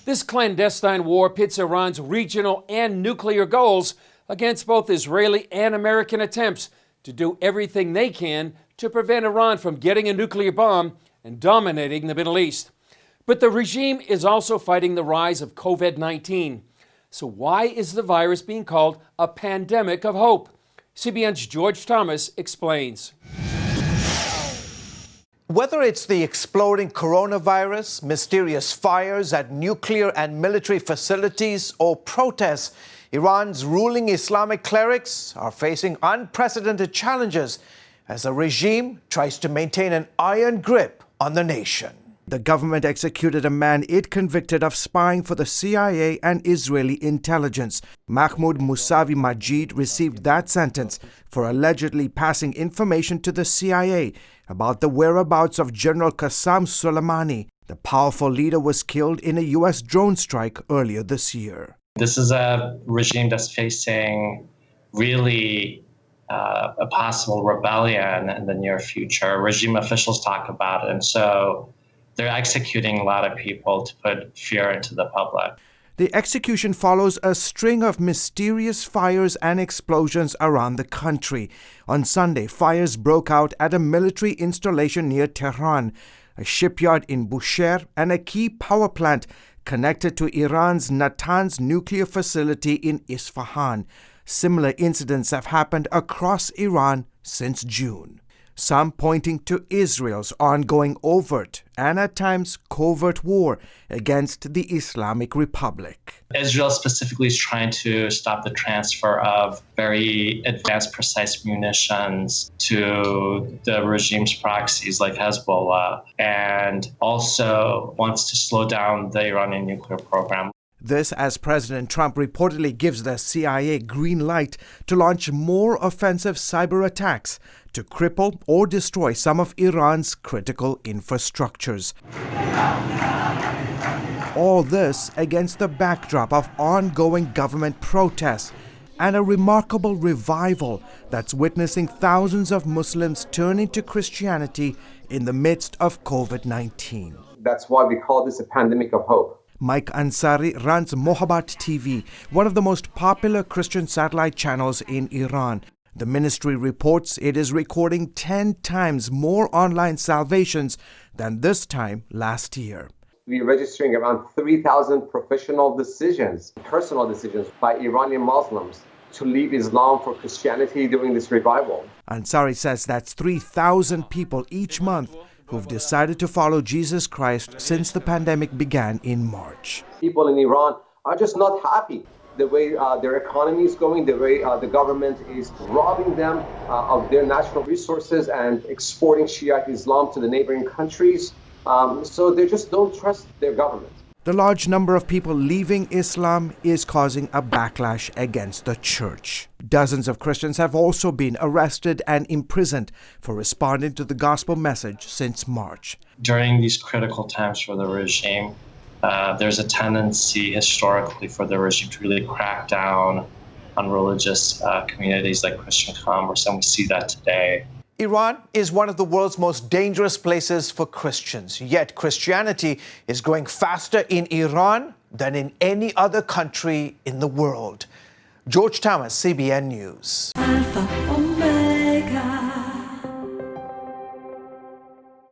This clandestine war pits Iran's regional and nuclear goals against both Israeli and American attempts to do everything they can to prevent Iran from getting a nuclear bomb and dominating the Middle East. But the regime is also fighting the rise of COVID-19. So why is the virus being called a pandemic of hope? CBN's George Thomas explains. Whether it's the exploding coronavirus, mysterious fires at nuclear and military facilities, or protests, Iran's ruling Islamic clerics are facing unprecedented challenges as the regime tries to maintain an iron grip on the nation. The government executed a man it convicted of spying for the CIA and Israeli intelligence. Mahmoud Mousavi-Majd received that sentence for allegedly passing information to the CIA about the whereabouts of General Qassem Soleimani. The powerful leader was killed in a U.S. drone strike earlier this year. This is a regime that's facing really a possible rebellion in the near future. Regime officials talk about it, and so they're executing a lot of people to put fear into the public. The execution follows a string of mysterious fires and explosions around the country. On Sunday, fires broke out at a military installation near Tehran, a shipyard in Bushehr, and a key power plant connected to Iran's Natanz nuclear facility in Isfahan. Similar incidents have happened across Iran since June, some pointing to Israel's ongoing overt and at times covert war against the Islamic Republic. Israel specifically is trying to stop the transfer of very advanced, precise munitions to the regime's proxies like Hezbollah, and also wants to slow down the Iranian nuclear program. This as President Trump reportedly gives the CIA green light to launch more offensive cyber attacks to cripple or destroy some of Iran's critical infrastructures. All this against the backdrop of ongoing government protests and a remarkable revival that's witnessing thousands of Muslims turning to Christianity in the midst of COVID-19. That's why we call this a pandemic of hope. Mike Ansari runs Mohabbat TV, one of the most popular Christian satellite channels in Iran. The ministry reports it is recording 10 times more online salvations than this time last year. We're registering around 3,000 professional decisions, personal decisions by Iranian Muslims to leave Islam for Christianity during this revival. Ansari says that's 3,000 people each month who've decided to follow Jesus Christ since the pandemic began in March. People in Iran are just not happy the way their economy is going, the way the government is robbing them of their natural resources and exporting Shiite Islam to the neighboring countries. So they just don't trust their government. The large number of people leaving Islam is causing a backlash against the church. Dozens of Christians have also been arrested and imprisoned for responding to the gospel message since March. During these critical times for the regime, there's a tendency historically for the regime to really crack down on religious communities like Christian Converse, and we see that today. Iran is one of the world's most dangerous places for Christians, yet Christianity is growing faster in Iran than in any other country in the world. George Thomas, CBN News.